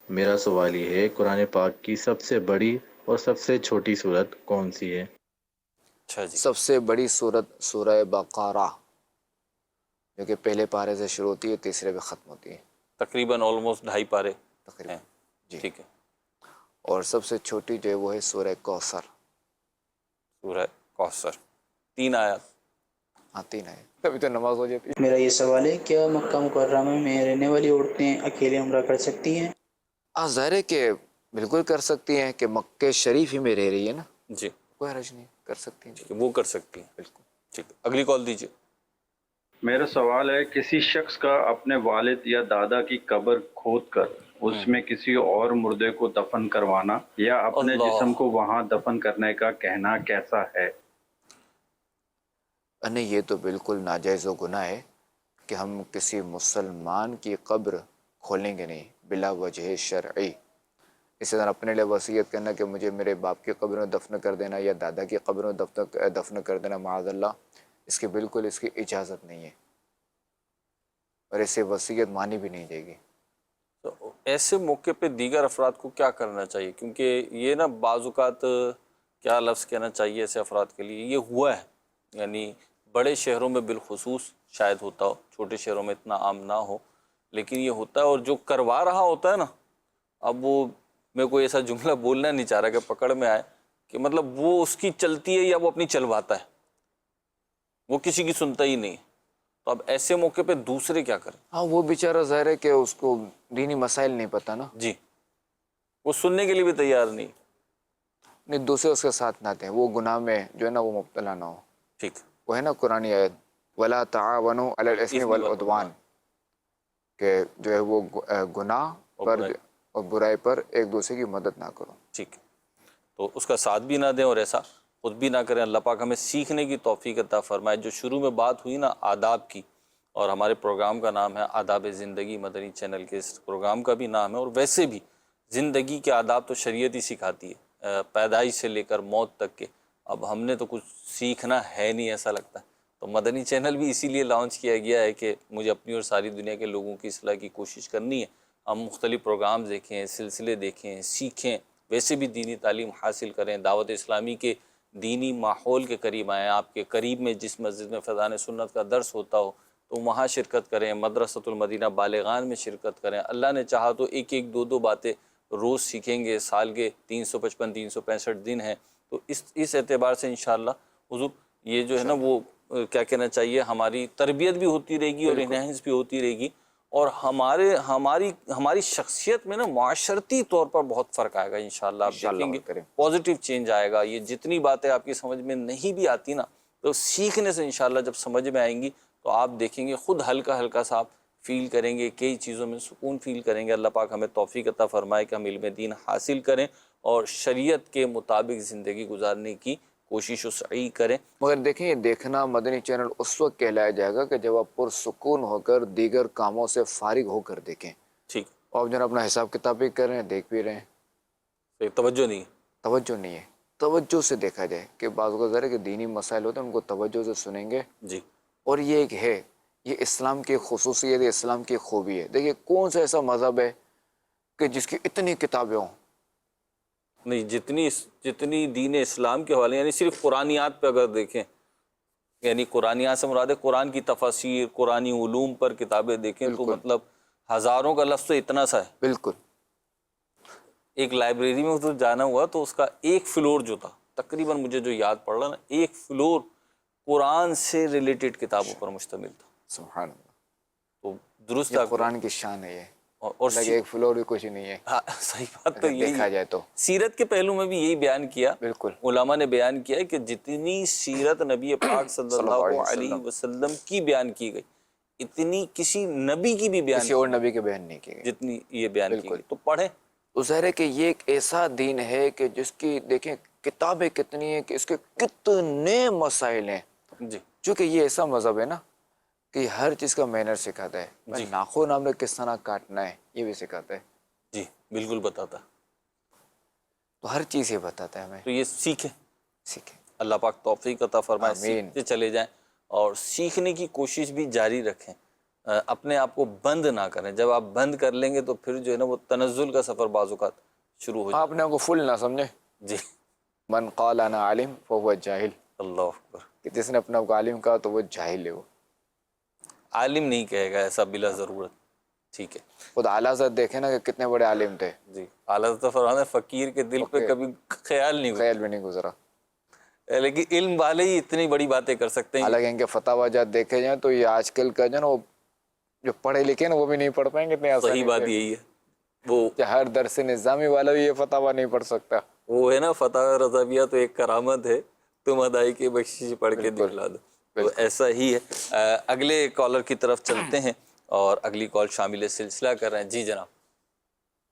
میرا سوال یہ ہے، قرآن پاک کی سب سے بڑی اور سب سے چھوٹی سورت کون سی ہے؟ اچھا جی، سب سے بڑی سورت سورہ بقرہ، جو کہ پہلے پارے سے شروع ہوتی ہے، تیسرے پہ ختم ہوتی ہے تقریباً آلموسٹ 2.5 پارے تقریباً، ہیں۔ جی۔ ٹھیک ہے، اور سب سے چھوٹی جو ہے وہ ہے سورہ کوثر، سورہ کوثر، 3 آیات۔ ہاں 3 ہے، تبھی تو نماز ہو جاتی ہے۔ میرا یہ سوال ہے، کیا مکہ مکرمہ میں رہنے والی عورتیں اکیلے عمرہ کر سکتی ہیں؟ ظاہر ہے کہ بالکل کر سکتی ہیں، کہ مکہ شریف ہی میں رہ رہی ہے نا، جی کوئی حرج نہیں، کر سکتی ہیں ٹھیک ہے، وہ کر سکتی ہیں۔ بالکل۔ ٹھیک ہے، اگلی کال دیجیے۔ میرا سوال ہے، کسی شخص کا اپنے والد یا دادا کی قبر کھود کر اس میں کسی اور مردے کو دفن کروانا یا اپنے اللہ، جسم کو وہاں دفن کرنے کا کہنا کیسا ہے؟ نہیں، یہ تو بالکل ناجائز و گناہ ہے کہ ہم کسی مسلمان کی قبر کھولیں گے نہیں بلا وجہ شرعی۔ اسی طرح اپنے لیے وصیت کرنا کہ مجھے میرے باپ کی قبر میں دفن کر دینا یا دادا کی قبر میں دفن کر دینا، معاذ اللہ، اس کی بالکل اس کی اجازت نہیں ہے، اور اسے وصیت مانی بھی نہیں جائے گی۔ تو ایسے موقع پہ دیگر افراد کو کیا کرنا چاہیے؟ کیونکہ یہ نا بعض اوقات کیا لفظ کہنا چاہیے ایسے افراد کے لیے، یہ ہوا ہے، یعنی بڑے شہروں میں بالخصوص شاید ہوتا ہو، چھوٹے شہروں میں اتنا عام نہ ہو، لیکن یہ ہوتا ہے، اور جو کروا رہا ہوتا ہے نا، اب وہ میں کوئی ایسا جملہ بولنا نہیں چاہ رہا کہ پکڑ میں آئے، کہ مطلب وہ اس کی چلتی ہے یا وہ اپنی چلواتا ہے، وہ کسی کی سنتا ہی نہیں ہے۔ تو اب ایسے موقع پہ دوسرے کیا کریں؟ ہاں، وہ بیچارہ ظاہر ہے کہ اس کو دینی مسائل نہیں پتہ نا، جی، وہ سننے کے لیے بھی تیار نہیں۔ دوسرے اس کے ساتھ نہ دیں، وہ گناہ میں جو ہے نا وہ مبتلا نہ ہو۔ ٹھیک، وہ ہے نا قرآن آیت، وَلَا تَعَاوَنُوا عَلَى الْإِثْمِ وَالْعُدْوَانِ، کہ جو ہے وہ گناہ پر اور برائی پر ایک دوسرے کی مدد نہ کرو۔ ٹھیک ہے، تو اس کا ساتھ بھی نہ دیں اور ایسا خود بھی نہ کریں۔ اللہ پاک ہمیں سیکھنے کی توفیق عطا فرمائے۔ جو شروع میں بات ہوئی نا آداب کی، اور ہمارے پروگرام کا نام ہے آداب زندگی، مدنی چینل کے اس پروگرام کا بھی نام ہے، اور ویسے بھی زندگی کے آداب تو شریعت ہی سکھاتی ہے، پیدائش سے لے کر موت تک کے. اب ہم نے تو کچھ سیکھنا ہے نہیں ایسا لگتا ہے. تو مدنی چینل بھی اسی لیے لانچ کیا گیا ہے کہ مجھے اپنی اور ساری دنیا کے لوگوں کی اصلاح کی کوشش کرنی ہے. ہم مختلف پروگرامز دیکھیں، سلسلے دیکھیں، سیکھیں، ویسے بھی دینی تعلیم حاصل کریں، دعوت اسلامی کے دینی ماحول کے قریب آئیں. آپ کے قریب میں جس مسجد میں فیضان سنت کا درس ہوتا ہو تو وہاں شرکت کریں، مدرسۃ المدینہ بالغان میں شرکت کریں. اللہ نے چاہا تو ایک ایک دو دو باتیں روز سیکھیں گے. سال کے 355 365 دن ہیں، تو اس اعتبار سے انشاءاللہ حضور یہ جو ہے نا وہ کیا کہنا چاہیے، ہماری تربیت بھی ہوتی رہے گی اور انہینس بھی ہوتی رہے گی، اور ہماری شخصیت میں نا معاشرتی طور پر بہت فرق آئے گا انشاءاللہ. آپ دیکھیں گے پازیٹیو چینج آئے گا. یہ جتنی باتیں آپ کی سمجھ میں نہیں بھی آتی نا، تو سیکھنے سے انشاءاللہ جب سمجھ میں آئیں گی تو آپ دیکھیں گے خود ہلکا ہلکا سا آپ فیل کریں گے، کئی چیزوں میں سکون فیل کریں گے. اللہ پاک ہمیں توفیق عطا فرمائے کہ ہم علم دین حاصل کریں اور شریعت کے مطابق زندگی گزارنے کی کوشش و سعی کریں. مگر دیکھیں یہ دیکھنا مدنی چینل اس وقت کہلایا جائے گا کہ جب آپ پرسکون ہو کر دیگر کاموں سے فارغ ہو کر دیکھیں. ٹھیک. اور جناب اپنا حساب کتاب بھی کر رہے ہیں، دیکھ بھی رہے ہیں. توجہ نہیں ہے. توجہ نہیں ہے. توجہ سے دیکھا جائے کہ بعض اوقات ذرا کہ دینی مسائل ہوتے ہیں ان کو توجہ سے سنیں گے. جی. اور یہ ایک ہے، یہ اسلام کی خصوصیت ہے، اسلام کی خوبی ہے. دیکھیے کون سا ایسا مذہب ہے کہ جس کی اتنی کتابیں ہوں. نہیں، جتنی دین اسلام کے حوالے، یعنی صرف قرآنیات پہ اگر دیکھیں، یعنی قرآنیات سے مراد ہے قرآن کی تفاسیر، قرآنی علوم پر کتابیں دیکھیں تو مطلب ہزاروں کا لفظ تو اتنا سا ہے. بالکل. ایک لائبریری میں تو جانا ہوا تو اس کا ایک فلور جو تھا تقریباً مجھے جو یاد پڑ رہا نا، ایک فلور قرآن سے ریلیٹڈ کتابوں پر مشتمل تھا. سبحان اللہ. تو درست یہ قرآن کی شان ہے. یہ اور ایک فلور بھی کچھ نہیں ہے. ہاں صحیح بات تو یہی دیکھا جائے تو سیرت کے پہلو میں بھی یہی بیان کیا. بالکل. علماء نے بیان کیا ہے کہ جتنی سیرت نبی پاک صلی اللہ علیہ وسلم کی بیان کی گئی اتنی کسی نبی کی بھی بیان، کسی اور نبی کے بیان نہیں کی گئی جتنی یہ بیان کی گئی. تو پڑھیں. ظاہر ہے کہ یہ ایک ایسا دین ہے کہ جس کی دیکھیں کتابیں کتنی ہیں کہ اس کے کتنے مسائل ہیں. جی. چونکہ یہ ایسا مذہب ہے نا کہ ہر چیز کا مینر سکھاتا ہے. ناخن ہم نے کس طرح کاٹنا ہے یہ بھی سکھاتا ہے. جی بالکل بتاتا. تو ہر چیز یہ بتاتا ہے ہمیں. تو یہ سیکھیں. اللہ پاک توفیق عطا فرمائے. سیکھتے چلے جائیں اور سیکھنے کی کوشش بھی جاری رکھیں. اپنے آپ کو بند نہ کریں. جب آپ بند کر لیں گے تو پھر جو ہے نا وہ تنزل کا سفر بعض اوقات شروع ہو جائے. اپنے آپ کو فل نہ سمجھیں. جی. من قال انا عالم فهو جاہل. اللہ اکبر. کہ جس نے اپنے آپ کو عالم کہا تو وہ جاہل ہے. وہ عالم نہیں کہے گا ایسا بلا ضرورت. ٹھیک ہے. خود اعلیٰ حضرت دیکھیں نا کہ کتنے بڑے عالم تھے. جی. اعلیٰ حضرت فرماتے فقیر کے دل پہ کبھی خیال بھی نہیں گزرا، لیکن علم والے ہی اتنی بڑی باتیں کر سکتے ہیں. حالانکہ ان کے فتاوی جات دیکھے جائیں تو یہ آج کل کا جو پڑھے لکھے نا وہ بھی نہیں پڑھ پائیں گے اتنے آسانی سے. صحیح بات یہی ہے. وہ ہر درس نظامی والا بھی یہ فتاوی نہیں پڑھ سکتا. وہ ہے نا فتح رضویہ تو ایک کرامت ہے، تم ادائی کی بخشش پڑھ کے دکھلا دو. تو ایسا ہی ہے. اگلے کالر کی طرف چلتے ہیں اور اگلی کال شامل سلسلہ کر رہے ہیں. جی جناب.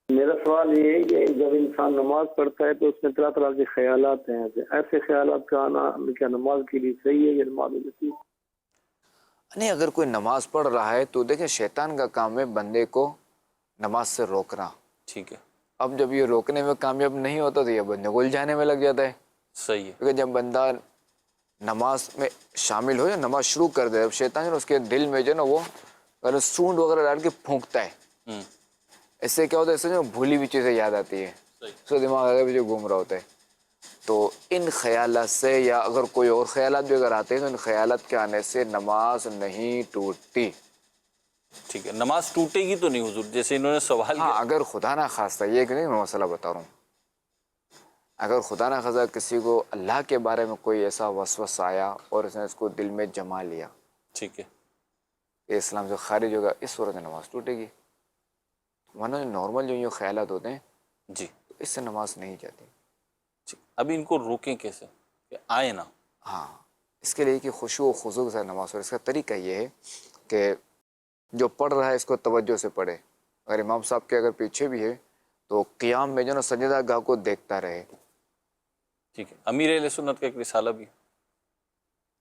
میرا سوال یہ ہے کہ جب انسان نماز پڑھتا ہے تو اس میں طرح طرح کے خیالات ہیں. ایسے خیالات کا آنا کیا نماز کے لیے صحیح ہے یا نماز نہیں؟ نہیں، اگر کوئی نماز پڑھ رہا ہے تو دیکھیں شیطان کا کام ہے بندے کو نماز سے روکنا. ٹھیک ہے. اب جب یہ روکنے میں کامیاب نہیں ہوتا تو یہ بندے کو الجھانے میں لگ جاتا ہے. صحیح ہے. کیونکہ جب بندہ نماز میں شامل ہو یا نماز شروع کر دے، اب شیطان جو اس کے دل میں جو نا وہ سونڈ وغیرہ ڈال کے پھونکتا ہے. اس سے کیا ہوتا ہے، اس سے جو بھولی ہوئی چیزیں یاد آتی ہے، اس کا دماغ آگے بھی جو گھوم رہا ہوتا ہے. تو ان خیالات سے یا اگر کوئی اور خیالات بھی اگر آتے ہیں تو ان خیالات کے آنے سے نماز نہیں ٹوٹتی. ٹھیک ہے. نماز ٹوٹے گی تو نہیں حضور، جیسے انہوں نے سوال کیا. اگر خدا نہ خواستہ، یہ کہ نہیں میں مسئلہ بتا رہا ہوں، اگر خدا نہ خواستہ کسی کو اللہ کے بارے میں کوئی ایسا وسوسہ آیا اور اس نے اس کو دل میں جما لیا، ٹھیک ہے، کہ اسلام سے خارج ہوگا، اس صورت میں نماز ٹوٹے گی. ورنہ نارمل جو یہ خیالات ہوتے ہیں جی اس سے نماز نہیں جاتی. ابھی ان کو روکیں کیسے کہ آئے نا؟ ہاں، اس کے لیے کہ خشوع و خضوع سے نماز. اور اس کا طریقہ یہ ہے کہ جو پڑھ رہا ہے اس کو توجہ سے پڑھے. اگر امام صاحب کے اگر پیچھے بھی ہے تو قیام میں جو نا سجدہ گاہ کو دیکھتا رہے. ٹھیک ہے. امیر اہل سنت کا ایک رسالہ بھی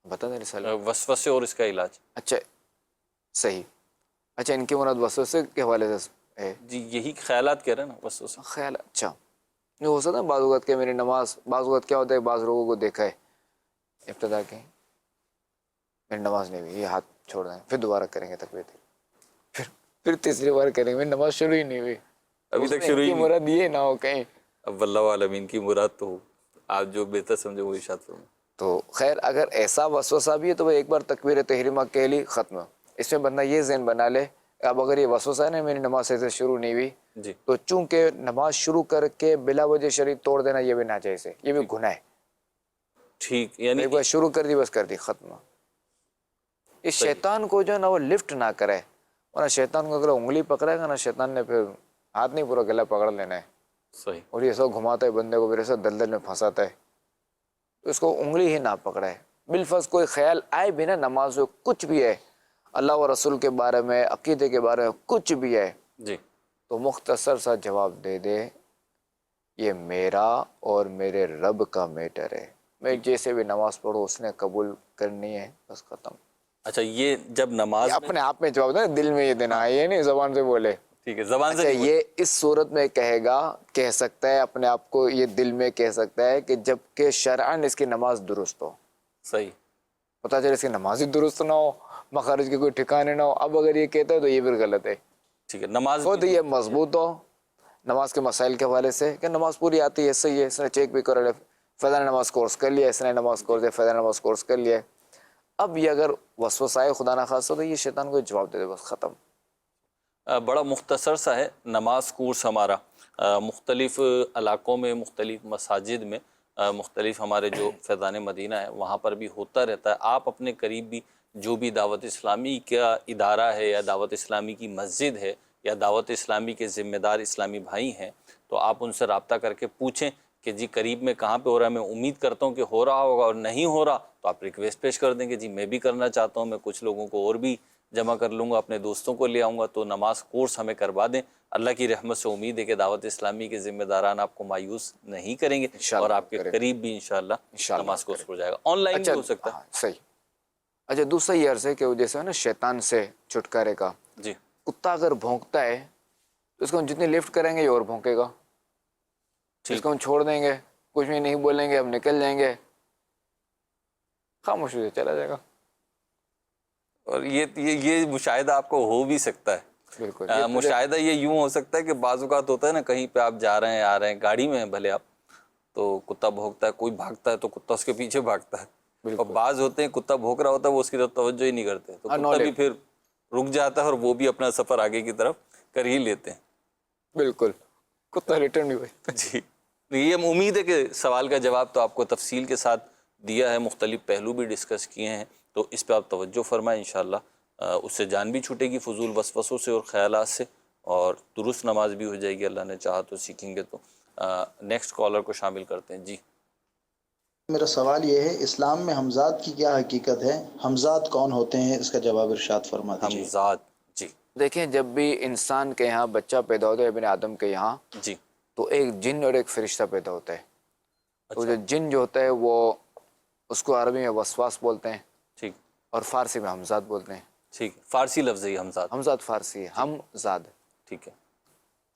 بتا دیں رسالہ وسوسے اور اس کا علاج. اچھا صحیح. اچھا ان کے مراد وسوسے کے حوالے سے ہے. جی یہی خیالات کہہ رہے ہیں نا وسوسہ. خیال اچھا نہیں ہو سکتا بعض اوقات کہ میری نماز، بعض اوقات کیا ہوتا ہے بعض لوگوں کو دیکھا ہے ابتدا کے میری نماز نہیں ہوئی، یہ ہاتھ چھوڑ دیں، پھر دوبارہ کریں گے تکبیر، پھر تیسری بار کریں گے، میری نماز شروع ہی نہیں ہوئی. ابھی اس تک میں شروع ہی ان کی نہیں. مراد یہ نہ ہو کہیں. اب اللہ عالمین کی مراد تو آپ جو بہتر سمجھے وہ ارشاد فرمائیں. تو خیر اگر ایسا وسوسہ بھی ہے تو وہ ایک بار تکبیر تحریمہ کہہ لی ختم. اس میں بندہ یہ ذہن بنا لے اب اگر یہ وسوسہ ہے نا میری نماز سے شروع نہیں ہوئی جی تو چونکہ نماز شروع کر کے بلا وجہ شریف توڑ دینا یہ بھی ناجائز ہے، یہ بھی گناہ ہے. ٹھیک، یعنی ایک بار شروع کر دی بس کر دی ختم. اس شیطان کو جو ہے نا وہ لفٹ نہ کرے، ورنہ شیطان کو اگر انگلی پکڑے گا نا شیطان نے پھر ہاتھ نہیں پورا گلا پکڑ لینا ہے. صحیح. اور یہ سب گھماتا ہے بندے کو، پھر ایسا دلدل میں پھنساتا ہے. اس کو انگلی ہی نہ پکڑے. بالفرض کوئی خیال آئے بھی نا نماز میں کچھ بھی ہے اللہ و رسول کے بارے میں، عقیدے کے بارے میں کچھ بھی ہے جی تو مختصر سا جواب دے دے یہ میرا اور میرے رب کا میٹر ہے، میں جیسے بھی نماز پڑھوں اس نے قبول کرنی ہے، بس ختم. اچھا یہ جب نماز یہ اپنے آپ میں جواب دے، دل میں یہ دینا ہے، یہ نہیں زبان سے بولے. ٹھیک ہے زبان سے اچھا نہیں یہ اس صورت میں کہے گا، کہہ سکتا ہے اپنے آپ کو، یہ دل میں کہہ سکتا ہے کہ جب کہ شرعاً اس کی نماز درست ہو. صحیح. پتہ چلے اس کی نماز ہی درست نہ ہو، مخارج کے کوئی ٹھکانے نہ ہو، اب اگر یہ کہتا ہے تو یہ پھر غلط ہے. ٹھیک ہے نماز خود یہ مضبوط ہو نماز کے مسائل کے حوالے سے کہ نماز پوری آتی ہے، صحیح ہے، اس نے چیک بھی کر لیا، فلاں نماز کورس کر لیا، اس نے نماز کورس ہے، فلاں نماز کورس کر لیا. اب یہ اگر وسوسہ آئے خدا نہ خواستہ تو یہ شیطان کو جواب دے دے، بس ختم. بڑا مختصر سا ہے نماز کورس ہمارا. مختلف علاقوں میں، مختلف مساجد میں، مختلف ہمارے جو فیضان مدینہ ہے وہاں پر بھی ہوتا رہتا ہے. آپ اپنے قریب بھی جو بھی دعوت اسلامی کا ادارہ ہے یا دعوت اسلامی کی مسجد ہے یا دعوت اسلامی کے ذمہ دار اسلامی بھائی ہیں تو آپ ان سے رابطہ کر کے پوچھیں کہ جی قریب میں کہاں پہ ہو رہا ہے. میں امید کرتا ہوں کہ ہو رہا ہوگا، اور نہیں ہو رہا تو آپ ریکویسٹ پیش کر دیں کہ جی میں بھی کرنا چاہتا ہوں، میں کچھ لوگوں کو اور بھی جمع کر لوں گا، اپنے دوستوں کو لے آؤں گا، تو نماز کورس ہمیں کروا دیں. اللہ کی رحمت سے امید ہے کہ دعوت اسلامی کے ذمہ داران آپ کو مایوس نہیں کریں گے اور آپ کے قریب بھی انشاءاللہ نماز کورس ہو جائے گا. آن لائن بھی ہو سکتا ہے. صحیح. اچھا دوسرا یہ عرض ہے کہ وہ جیسے نا شیطان سے چھٹکارے کا، جی کتا اگر بھونکتا ہے تو اس کو ہم جتنی لفٹ کریں گے یہ اور بھونکے گا. اس کو ہم چھوڑ دیں گے، کچھ بھی نہیں بولیں گے، ہم نکل جائیں گے، خاموشی سے چلا جائے گا. اور یہ مشاہدہ آپ کو ہو بھی سکتا ہے. بالکل مشاہدہ یہ یوں ہو سکتا ہے کہ بعض اوقات ہوتا ہے نا کہیں پہ آپ جا رہے ہیں آ رہے ہیں گاڑی میں ہیں بھلے آپ، تو کتا بھونکتا ہے، کوئی بھاگتا ہے تو کتا اس کے پیچھے بھاگتا ہے. اور بعض ہوتے ہیں کتا بھونک رہا ہوتا ہے وہ اس کی طرف توجہ ہی نہیں کرتے تو کتا بھی پھر رک جاتا ہے اور وہ بھی اپنا سفر آگے کی طرف کر ہی لیتے ہیں. بالکل کتا ریٹرن نہیں ہوئے. جی یہ امید ہے کہ سوال کا جواب تو آپ کو تفصیل کے ساتھ دیا ہے، مختلف پہلو بھی ڈسکس کیے ہیں، تو اس پہ آپ توجہ فرمائیں. انشاءاللہ اس سے جان بھی چھوٹے گی فضول وسوسوں سے اور خیالات سے، اور درست نماز بھی ہو جائے گی اللہ نے چاہا تو سیکھیں گے. تو نیکسٹ کالر کو شامل کرتے ہیں. جی میرا سوال یہ ہے اسلام میں حمزاد کی کیا حقیقت ہے؟ حمزاد کون ہوتے ہیں؟ اس کا جواب ارشاد فرما دیجیے. حمزاد جی دیکھیں جب بھی انسان کے یہاں بچہ پیدا ہوتا ہے ابن آدم کے یہاں جی تو ایک جن اور ایک فرشتہ پیدا ہوتا ہے. تو جو جن جو ہوتا ہے وہ اس کو عربی میں وسواس بولتے ہیں، ٹھیک، اور فارسی میں حمزاد بولتے ہیں. ٹھیک، فارسی لفظ ہے حمزاد. حمزاد فارسی ہے، حمزاد ٹھیک ہے،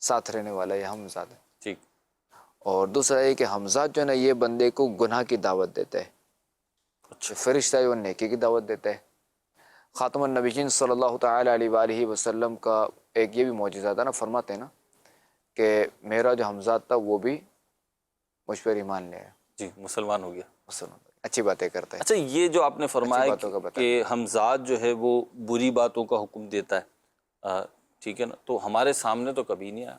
ساتھ رہنے والا یہ حمزاد ہے. ٹھیک. اور دوسرا یہ کہ حمزاد جو ہے نا یہ بندے کو گناہ کی دعوت دیتا ہے. اچھا فرشتہ جو نیکی کی دعوت دیتا ہے. خاتم النبیین صلی اللہ تعالیٰ علیہ وآلہ وسلم کا ایک یہ بھی معجزہ تھا نا، فرماتے ہیں نا کہ میرا جو حمزاد تھا وہ بھی مجھ پر ایمان لے آیا. جی مسلمان ہو گیا. مسلمان اچھی باتیں کرتا ہے. اچھا یہ جو آپ نے فرمایا کہ حمزاد جو ہے وہ بری باتوں کا حکم دیتا ہے، ٹھیک ہے نا، تو ہمارے سامنے تو کبھی نہیں آیا،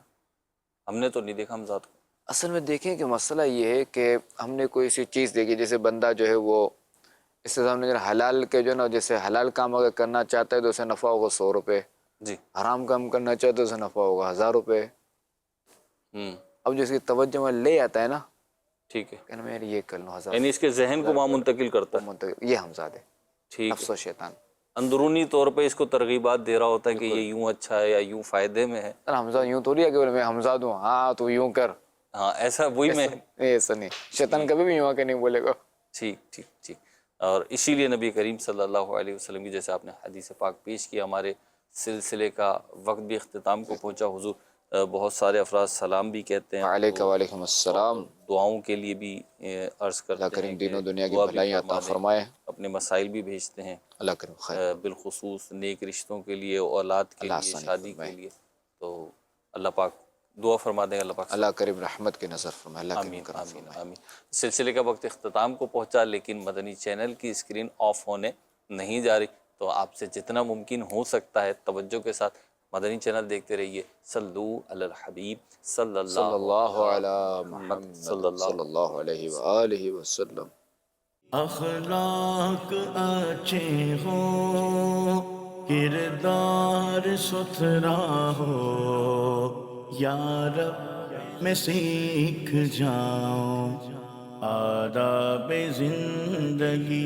ہم نے تو نہیں دیکھا حمزاد کو. اصل میں دیکھیں کہ مسئلہ یہ ہے کہ ہم نے کوئی سی چیز دیکھی، جیسے بندہ جو ہے وہ اس سے سامنے حلال کے جو نا جیسے حلال کام اگر کرنا چاہتا ہے تو اسے نفع ہوگا 100 روپے، جی حرام کام کرنا چاہتا ہے تو اسے نفع ہوگا 1000 روپے. اب جو اس کی توجہ میں لے آتا ہے نا، ٹھیک ہے، کہ میں یہ کر لوں 1000، یعنی اس کے ذہن کو وہاں منتقل کرتا ہے. یہ حمزاد ہے، ٹھیک، نفس و شیطان اندرونی طور پہ اس کو ترغیبات دے رہا ہوتا ہے کہ یہ یوں اچھا ہے یا یوں فائدے میں ہے. حمزاد یوں تھوڑی ہے کہ میں حمزاد ہوں، ہاں تو یوں کر، ہاں ایسا وہی میں ایسا نہیں، شیطان کبھی بھی یوں آ کے نہیں بولے گا. ٹھیک ٹھیک ٹھیک. اور اسی لیے نبی کریم صلی اللہ علیہ وسلم کی جیسے آپ نے حدیث پاک پیش کی، ہمارے سلسلے کا وقت بھی اختتام کو پہنچا حضور بہت سارے افراد سلام بھی کہتے ہیں وعلیکم السلام دعاؤں کے لیے بھی عرض کرتے ہیں اللہ کریم دین و دنیا کی دعا بھی بھلائی عطا فرمائے اپنے مسائل بھی بھیجتے ہیں اللہ کریم خیر بالخصوص نیک رشتوں کے لیے اولاد کے لیے شادی کے لیے تو اللہ پاک دعا فرما دیں اللہ پاک اللہ کریم رحمت کی نظر فرمائے اللہ آمین آمین آمین سلسلے کا وقت اختتام کو پہنچا لیکن مدنی چینل کی اسکرین آف ہونے نہیں جا رہی تو آپ سے جتنا ممکن ہو سکتا ہے توجہ کے ساتھ مدنی چینل دیکھتے رہیے صلو علی الحبیب صلی اللہ علی محمد صلی اللہ علیہ وآلہ وسلم اخلاق اچھے ہوں کردار ستھرا ہو یا رب میں سیکھ جاؤں آداب زندگی